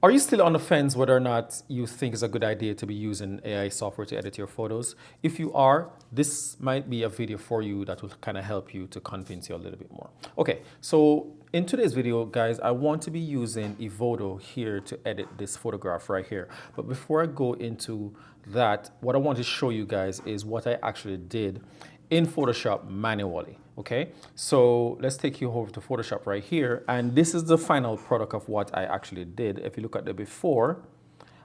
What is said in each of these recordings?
Are you still on the fence whether or not you think it's a good idea to be using AI software to edit your photos? If you are, this might be a video for you that will kind of help you to convince you a little bit more. Okay, so in today's video, guys, I want to be using Evoto here to edit this photograph right here. But before I go into that, what I want to show you guys is what I actually did in Photoshop manually. Okay, so let's take you over to Photoshop right here, and this is the final product of what I actually did. If you look at the before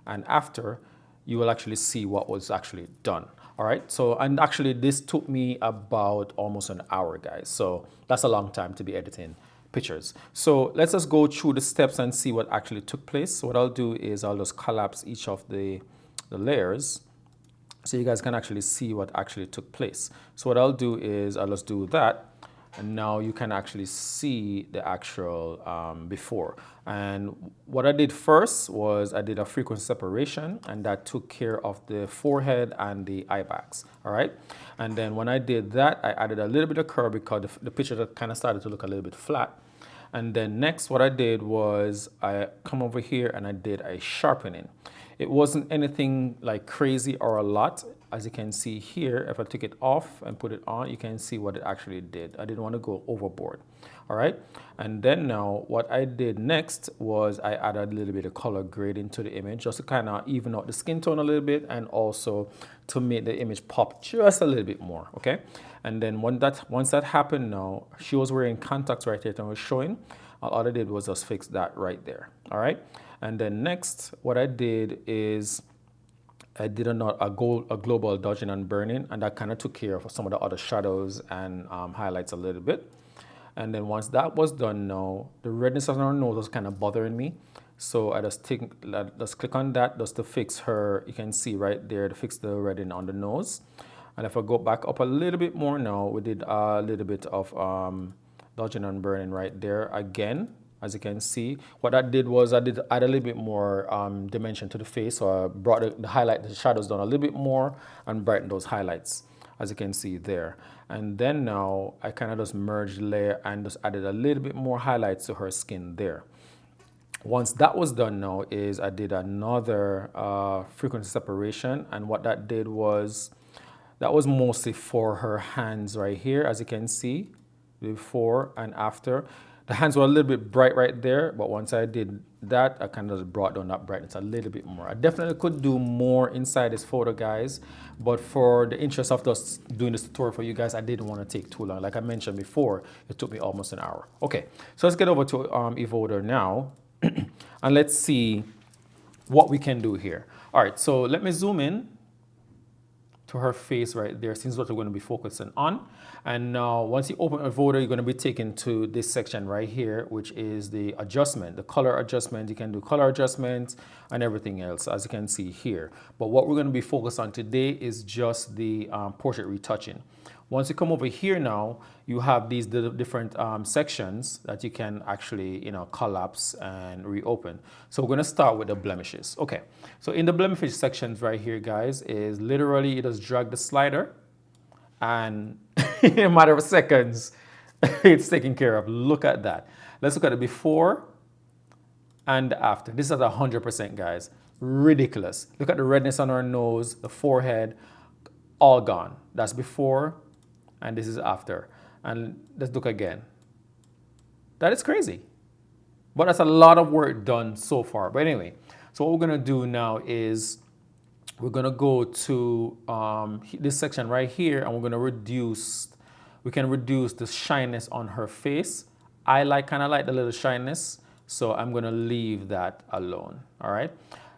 and after, you will actually see what was actually done. All right, so and actually this took me about almost an hour, guys, so that's a long time to be editing pictures. So let's just go through the steps and see what actually took place. So what I'll do is I'll just collapse each of the layers so you guys can actually see what actually took place. So what I'll do is I'll just do that, and now you can actually see the actual before. And what I did first was I did a frequency separation, and that took care of the forehead and the eye bags, all right? And then when I did that, I added a little bit of curve because the picture kind of started to look a little bit flat. And then next what I did was I come over here and I did a sharpening. It wasn't anything like crazy or a lot. As you can see here, if I took it off and put it on, you can see what it actually did. I didn't want to go overboard. All right. And then now what I did next was I added a little bit of color grade into the image just to kind of even out the skin tone a little bit and also to make the image pop just a little bit more. Okay. And then once that happened now, she was wearing contacts right here and was showing. All I did was just fix that right there. All right. And then next, what I did is I did a global dodging and burning, and that kind of took care of some of the other shadows and highlights a little bit. And then once that was done now, the redness on her nose was kind of bothering me. So I just click on that just to fix her. You can see right there to fix the reddening on the nose. And if I go back up a little bit more now, we did a little bit of dodging and burning right there again. As you can see, what I did was I did add a little bit more dimension to the face. So I brought the shadows down a little bit more and brightened those highlights, as you can see there. And then now I kind of just merged the layer and just added a little bit more highlights to her skin there. Once that was done now is I did another frequency separation, and what that did was that was mostly for her hands right here, as you can see, before and after. The hands were a little bit bright right there, but once I did that, I kind of just brought down that brightness a little bit more. I definitely could do more inside this photo, guys, but for the interest of just doing this tutorial for you guys, I didn't want to take too long. Like I mentioned before, it took me almost an hour. Okay, so let's get over to Evoto now, and let's see what we can do here. All right, so let me zoom in to her face right there, since what we're going to be focusing on. And now once you open Evoto, you're going to be taken to this section right here, which is the adjustment, the color adjustment. You can do color adjustments and everything else, as you can see here. But what we're going to be focused on today is just the portrait retouching. Once you come over here now, you have these different sections that you can actually, collapse and reopen. So we're going to start with the blemishes. Okay, so in the blemish sections right here, guys, is literally you just drag the slider and in a matter of seconds, it's taken care of. Look at that. Let's look at the before and after. This is at 100%, guys. Ridiculous. Look at the redness on her nose, the forehead, all gone. That's before. And this is after. And let's look again. That is crazy. But that's a lot of work done so far. But anyway, so what we're going to do now is we're going to go to this section right here, and we're going to we can reduce the shyness on her face. I kind of like the little shyness, so I'm going to leave that alone. All right.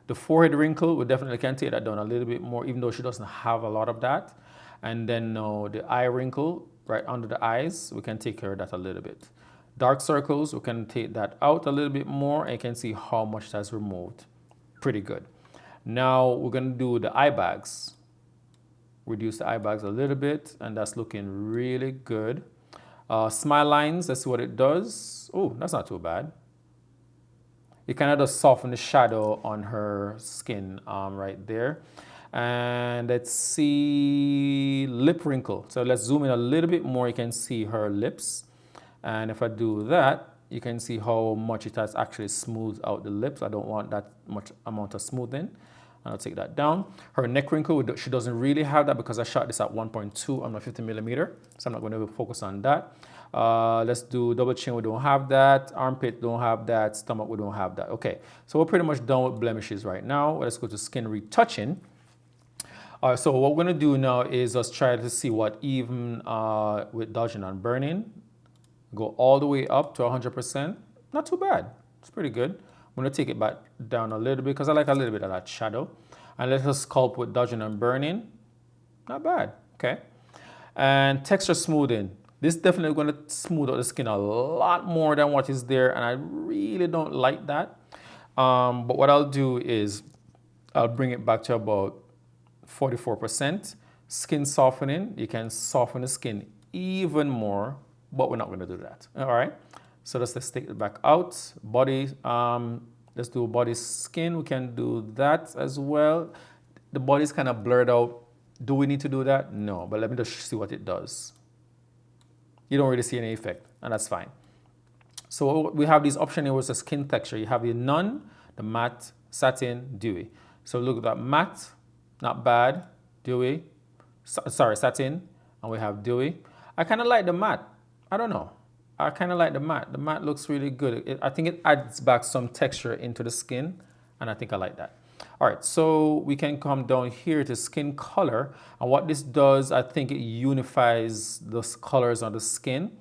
The forehead wrinkle, we definitely can take that down a little bit more, even though she doesn't have a lot of that. And then now the eye wrinkle right under the eyes, we can take care of that a little bit. Dark circles, we can take that out a little bit more, and you can see how much that's removed. Pretty good. Now we're going to do the eye bags. Reduce the eye bags a little bit, and that's looking really good. Smile lines, let's see what it does. Oh, that's not too bad. It kind of does soften the shadow on her skin right there. And let's see lip wrinkle. So let's zoom in a little bit more. You can see her lips. And if I do that, you can see how much it has actually smoothed out the lips. I don't want that much amount of smoothing. And I'll take that down. Her neck wrinkle, she doesn't really have that because I shot this at 1.2 on my 50 millimeter. So I'm not going to focus on that. Let's do double chin, we don't have that. Armpit, don't have that. Stomach, we don't have that. Okay, so we're pretty much done with blemishes right now. Let's go to skin retouching. So what we're going to do now is just try to see what even with dodging and burning. Go all the way up to 100%. Not too bad. It's pretty good. I'm going to take it back down a little bit because I like a little bit of that shadow. And let us sculpt with dodging and burning. Not bad. Okay. And texture smoothing. This is definitely going to smooth out the skin a lot more than what is there. And I really don't like that. But what I'll do is I'll bring it back to about 44%. Skin softening. You can soften the skin even more, but we're not going to do that. All right. So let's take it back out. Body, let's do body skin. We can do that as well. The body's kind of blurred out. Do we need to do that? No, but let me just see what it does. You don't really see any effect, and that's fine. So we have these options here with the skin texture. You have the none, the matte, satin, dewy. So look at that matte, not bad, dewy, sorry, satin, and we have dewy. I kind of like the matte. I don't know. I kind of like the matte. The matte looks really good. I think it adds back some texture into the skin, and I think I like that. All right, so we can come down here to skin color, and what this does, I think it unifies those colors on the skin,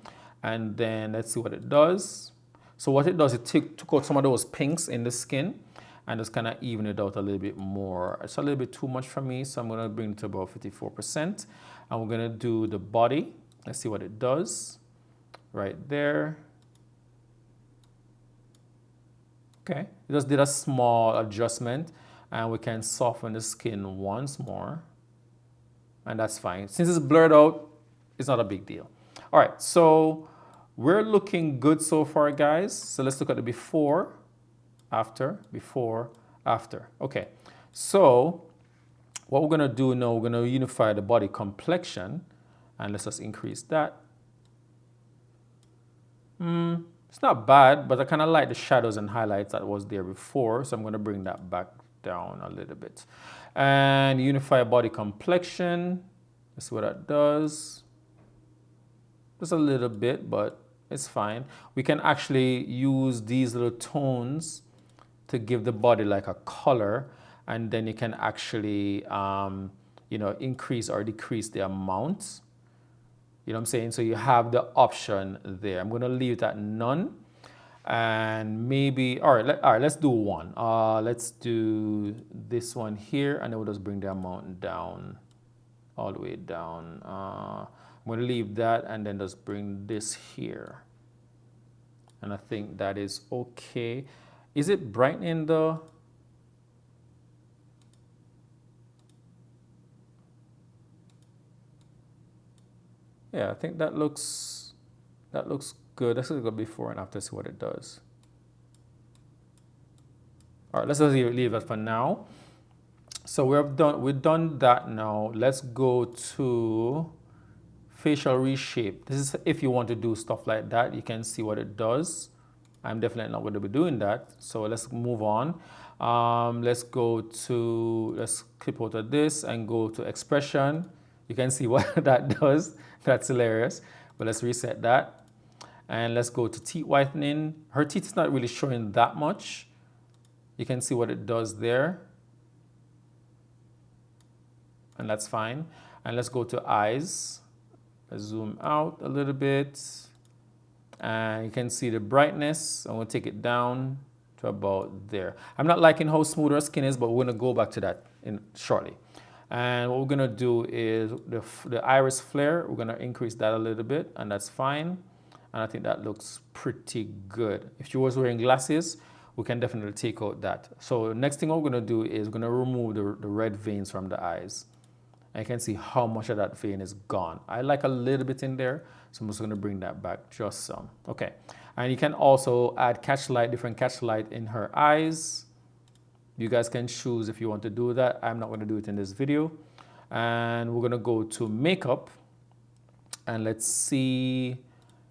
and then let's see what it does. So what it does, it took out some of those pinks in the skin, and just kind of even it out a little bit more. It's a little bit too much for me, so I'm going to bring it to about 54%, and we're going to do the body. Let's see what it does. Right there. Okay, we just did a small adjustment and we can soften the skin once more. And that's fine. Since it's blurred out, it's not a big deal. All right, so we're looking good so far, guys. So let's look at the before, after, before, after. Okay, so what we're gonna do now, we're gonna unify the body complexion, and let's just increase that. It's not bad, but I kind of like the shadows and highlights that was there before, so I'm going to bring that back down a little bit. And unify body complexion. Let's see what that does. Just a little bit, but it's fine. We can actually use these little tones to give the body like a color, and then you can actually, increase or decrease the amount. You know what I'm saying? So you have the option there. I'm going to leave it at none. And maybe, all right, let's do one. Let's do this one here, and then we'll just bring the amount down, all the way down. I'm going to leave that and then just bring this here. And I think that is okay. Is it brightening the... Yeah, I think that looks good. Let's go before and after, see what it does. All right, let's just leave it for now. So we've done that now. Let's go to facial reshape. This is if you want to do stuff like that, you can see what it does. I'm definitely not going to be doing that. So let's move on. Let's clip out of this and go to expression. You can see what that does. That's hilarious. But let's reset that. And let's go to teeth whitening. Her teeth is not really showing that much. You can see what it does there. And that's fine. And let's go to eyes. Let's zoom out a little bit. And you can see the brightness. I'm going to take it down to about there. I'm not liking how smooth our skin is, but we're going to go back to that shortly. And what we're going to do is the iris flare, we're going to increase that a little bit, and that's fine. And I think that looks pretty good. If she was wearing glasses, we can definitely take out that. So next thing we're going to do is we're going to remove the red veins from the eyes. And you can see how much of that vein is gone. I like a little bit in there, so I'm just going to bring that back just some. Okay. And you can also add different catch light in her eyes. You guys can choose if you want to do that. I'm not going to do it in this video. And we're going to go to makeup. And let's see.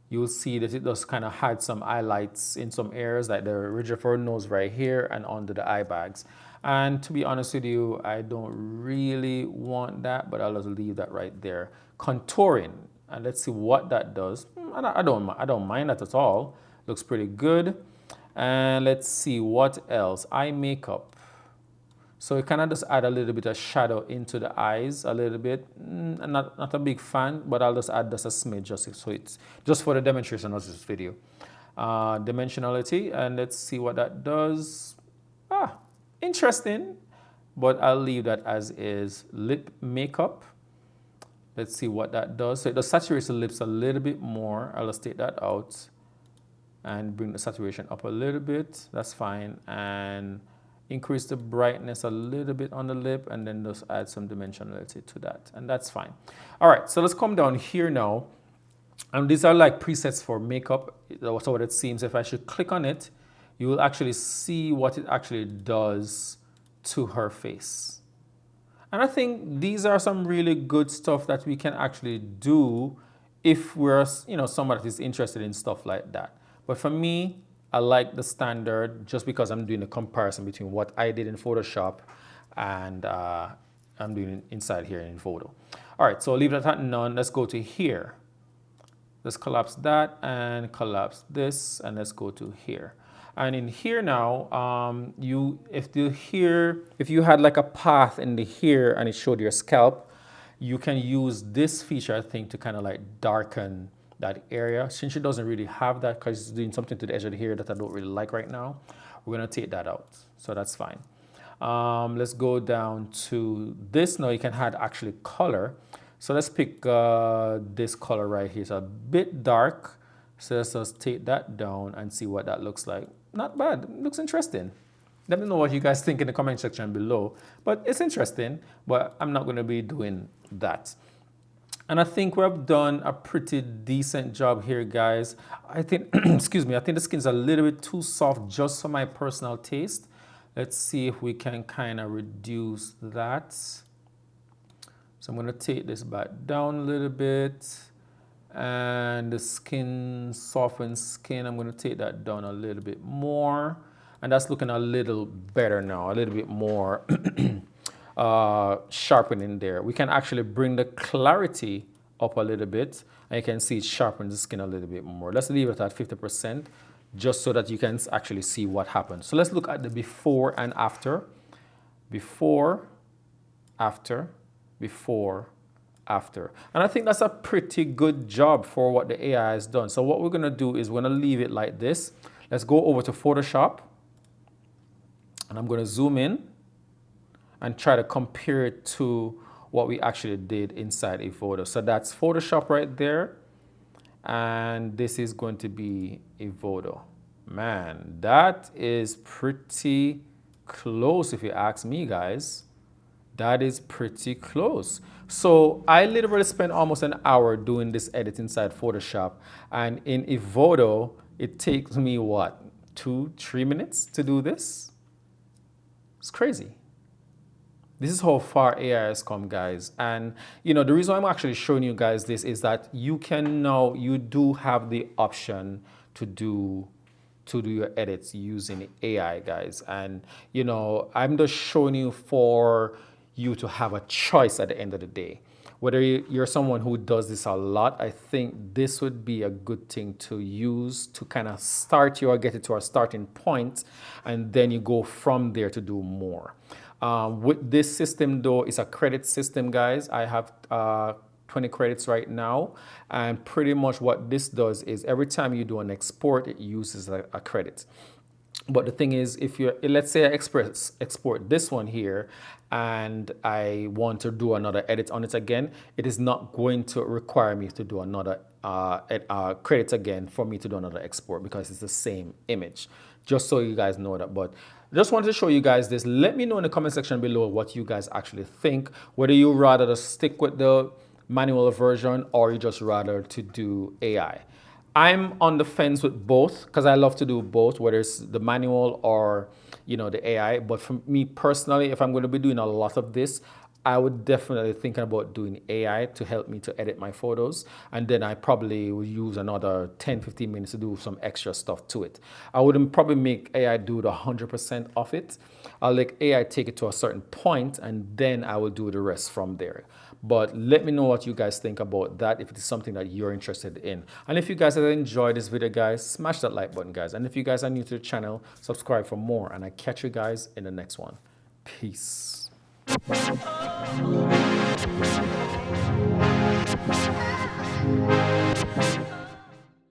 you'll see that it does kind of hide some highlights in some areas, like the ridge of her nose right here and under the eye bags. And to be honest with you, I don't really want that, but I'll just leave that right there. Contouring, and let's see what that does. I don't mind that at all. Looks pretty good. And let's see what else. Eye makeup. So it kind of just add a little bit of shadow into the eyes a little bit. Not a big fan, but I'll just add just a smidge just so it's just for the demonstration of this video. Dimensionality, and let's see what that does. Interesting, but I'll leave that as is. Lip makeup. Let's see what that does. So it does saturate the lips a little bit more. I'll just take that out and bring the saturation up a little bit. That's fine. And increase the brightness a little bit on the lip, and then just add some dimensionality to that. And that's fine. All right, so let's come down here now. And these are like presets for makeup. So what it seems, if I should click on it, you will actually see what it actually does to her face. And I think these are some really good stuff that we can actually do if we're, someone that is interested in stuff like that. But for me, I like the standard just because I'm doing a comparison between what I did in Photoshop and I'm doing inside here in Photo. All right, so leave that at none. Let's go to here. Let's collapse that and collapse this, and let's go to here. And in here now, if you had like a path in the here and it showed your scalp, you can use this feature, I think, to kind of like darken that area. Since she doesn't really have that because it's doing something to the edge of the hair that I don't really like right now, we're gonna take that out. So that's fine. Let's go down to this. Now you can add actually color. So let's pick this color right here. It's a bit dark. So let's just take that down and see what that looks like. Not bad, it looks interesting. Let me know what you guys think in the comment section below. But it's interesting, but I'm not gonna be doing that. And I think we've done a pretty decent job here, guys. I think, excuse me, I think the skin's a little bit too soft just for my personal taste. Let's see if we can kind of reduce that. So I'm gonna take this back down a little bit. And the skin, softened skin, I'm gonna take that down a little bit more. And that's looking a little better now, a little bit more sharpening there. We can actually bring the clarity up a little bit, and you can see it sharpens the skin a little bit more. Let's leave it at 50%, just so that you can actually see what happens. So let's look at the before and after. Before, after, before, after. And I think that's a pretty good job for what the AI has done. So what we're gonna do is we're gonna leave it like this. Let's go over to Photoshop, and I'm gonna zoom in and try to compare it to what we actually did inside Evoto. So that's Photoshop right there, and this is going to be Evoto. Man, that is pretty close if you ask me, guys. That is pretty close. So I literally spent almost an hour doing this edit inside Photoshop, and in Evoto, it takes me what, 2-3 minutes to do this? It's crazy. This is how far AI has come, guys. And the reason I'm actually showing you guys this is that you do have the option to do your edits using AI, guys. And I'm just showing you for you to have a choice at the end of the day. Whether you're someone who does this a lot, I think this would be a good thing to use to kind of start you or get it to a starting point, and then you go from there to do more. With this system though, it's a credit system, guys. I have 20 credits right now, and pretty much what this does is every time you do an export, it uses a credit. But the thing is, let's say I export this one here and I want to do another edit on it again, it is not going to require me to do another credit again for me to do another export, because it's the same image. Just so you guys know that. But I just wanted to show you guys this. Let me know in the comment section below what you guys actually think, whether you rather to stick with the manual version or you just rather to do AI. I'm on the fence with both because I love to do both, whether it's the manual or the AI. But for me personally, if I'm going to be doing a lot of this, I would definitely think about doing AI to help me to edit my photos. And then I probably will use another 10, 15 minutes to do some extra stuff to it. I wouldn't probably make AI do the 100% of it. I'll let AI take it to a certain point and then I will do the rest from there. But let me know what you guys think about that if it is something that you're interested in. And if you guys have enjoyed this video, guys, smash that like button, guys. And if you guys are new to the channel, subscribe for more. And I catch you guys in the next one. Peace.